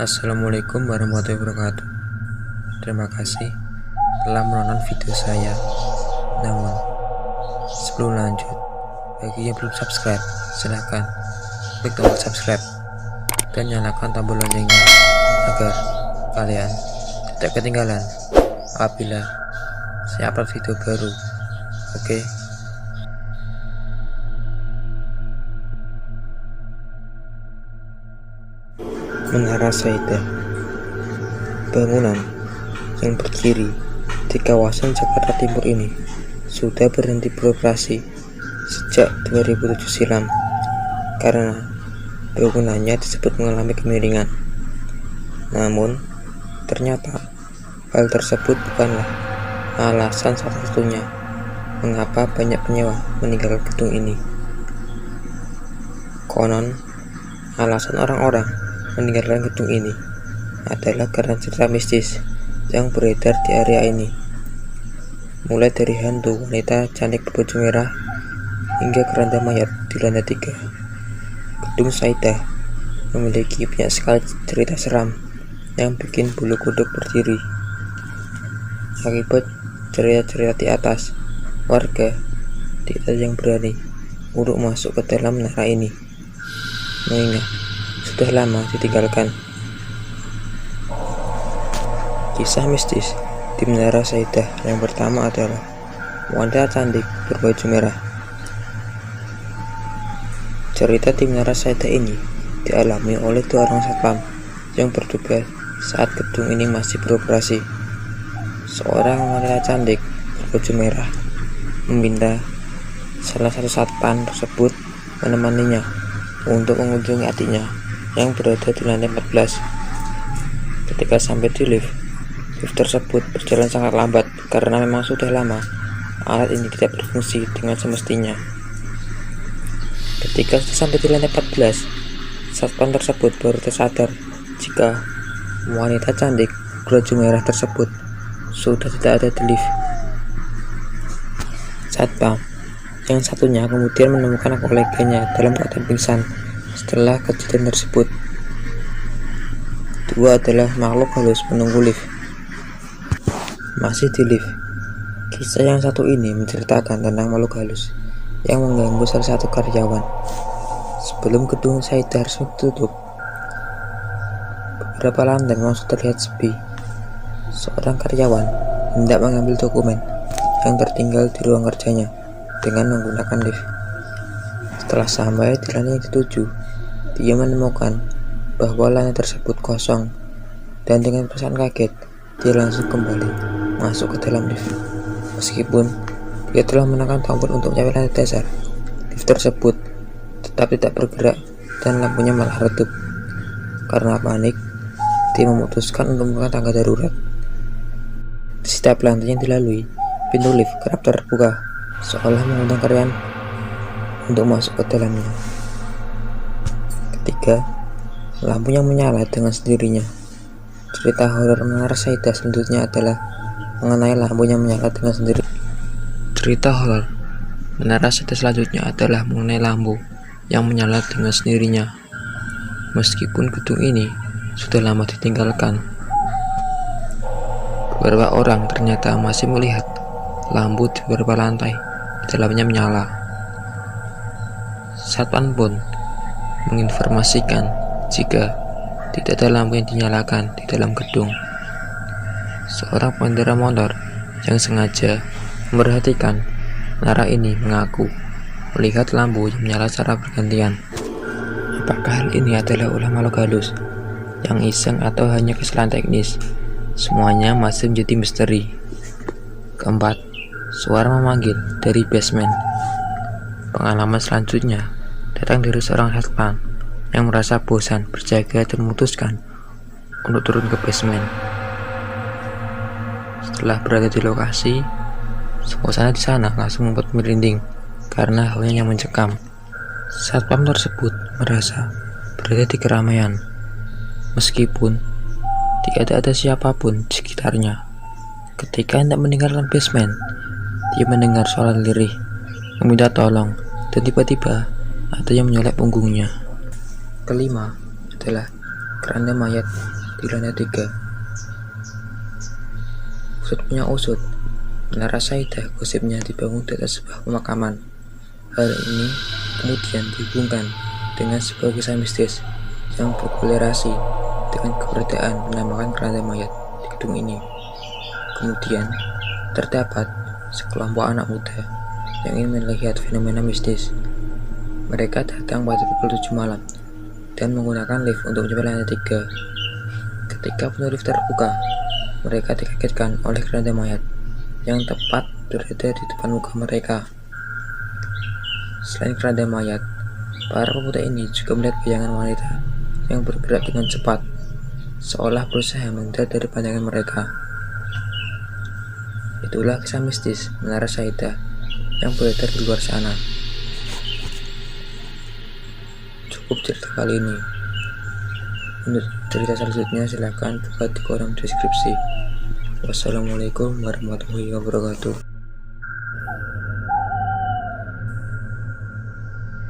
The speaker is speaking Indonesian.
Assalamualaikum warahmatullahi wabarakatuh. Terima kasih telah menonton video saya. Namun, sebelum lanjut, bagi yang belum subscribe, silahkan klik tombol subscribe dan nyalakan tombol loncengnya agar kalian tidak ketinggalan apabila saya upload video baru. Oke. Menara Saidah, bangunan yang berdiri di kawasan Jakarta Timur ini sudah berhenti beroperasi sejak 2007 silam karena bangunannya disebut mengalami kemiringan. Namun, ternyata hal tersebut bukanlah alasan satu-satunya mengapa banyak penyewa meninggalkan gedung ini. Konon, alasan orang-orang meninggalkan gedung ini adalah karena cerita mistis yang beredar di area ini, mulai dari hantu wanita cantik berbaju merah hingga keranda mayat di lantai 3. Gedung Saidah memiliki banyak sekali cerita seram yang bikin bulu kuduk berdiri. Akibat cerita-cerita di atas, warga tidak ada yang berani untuk masuk ke dalam menara ini, mengingat sudah lama ditinggalkan. Kisah mistis di Menara Saidah yang pertama adalah wanita cantik berbaju merah. Cerita di Menara Saidah ini dialami oleh 2 orang satpam yang bertugas saat gedung ini masih beroperasi. Seorang wanita cantik berbaju merah meminta salah satu satpam tersebut menemaninya untuk mengunjungi adiknya yang berada di lantai 14. Ketika sampai di lift tersebut berjalan sangat lambat karena memang sudah lama alat ini tidak berfungsi dengan semestinya. Ketika sudah sampai di lantai 14, satpam tersebut baru tersadar jika wanita cantik berbaju merah tersebut sudah tidak ada di lift. Satpam yang satunya kemudian menemukan koleganya dalam keadaan pingsan setelah kejadian tersebut. 2 adalah makhluk halus menunggu lift. Masih di lift, kisah yang satu ini menceritakan tentang makhluk halus yang mengganggu salah satu karyawan. Sebelum gedung Saidah resmi tutup, beberapa lantai masih terlihat sepi. Seorang karyawan hendak mengambil dokumen yang tertinggal di ruang kerjanya dengan menggunakan lift. Setelah sampai di lantai yang dituju, dia menemukan bahwa lantai tersebut kosong, dan dengan perasaan kaget, dia langsung kembali masuk ke dalam lift. Meskipun dia telah menekan tombol untuk mencapai lantai dasar, lift tersebut tetap tidak bergerak dan lampunya malah redup. Karena panik, dia memutuskan untuk membuka tangga darurat. Di setiap lantai yang dilalui, pintu lift kerap terbuka, seolah mengundang karyawan untuk masuk ke dalamnya. Ketika lampunya menyala dengan sendirinya. Cerita horor Menara Saidah selanjutnya adalah mengenai lampunya menyala dengan sendiri. Cerita horor Menara Saidah selanjutnya adalah mengenai lampu yang menyala dengan sendirinya. Meskipun gedung ini sudah lama ditinggalkan, beberapa orang ternyata masih melihat lampu di beberapa lantai di dalamnya menyala. Satpam pun menginformasikan jika tidak ada lampu yang dinyalakan di dalam gedung. Seorang pengendara motor yang sengaja memperhatikan menara ini mengaku melihat lampu yang menyala secara bergantian. Apakah hal ini adalah ulah makhluk halus yang iseng atau hanya kesalahan teknis? Semuanya masih menjadi misteri. Keempat, suara memanggil dari basement. Pengalaman selanjutnya datang dari seorang satpam yang merasa bosan berjaga dan memutuskan untuk turun ke basement. Setelah berada di lokasi, suasana di sana langsung membuat merinding karena hawanya yang mencekam. Satpam tersebut merasa berada di keramaian, meskipun tidak ada siapapun di sekitarnya. Ketika hendak meninggalkan basement, dia mendengar suara lirih meminta tolong, dan tiba-tiba ada yang menyolek punggungnya. Kelima adalah Keranda mayat di lantai 3. Usut punya usut, Menara Saidah gosipnya dibangun di atas sebuah pemakaman. Hal ini kemudian dihubungkan dengan sebuah kisah mistis yang berkolerasi dengan keberadaan menambahkan keranda mayat di gedung ini. Kemudian, terdapat sekelompok anak muda yang ingin melihat fenomena mistis. Mereka datang pada pukul 7 malam dan menggunakan lift untuk mencapai lantai 3. Ketika pintu lift terbuka, mereka dikagetkan oleh keranda mayat yang tepat berada di depan muka mereka. Selain keranda mayat, para pemuda ini juga melihat bayangan wanita yang bergerak dengan cepat, seolah berusaha mendekat dari pandangan mereka. Itulah kisah mistis Menara Saidah yang beredar di luar sana. Cukup cerita kali ini. Untuk cerita selanjutnya silahkan buka di kolom deskripsi. Wassalamualaikum warahmatullahi wabarakatuh.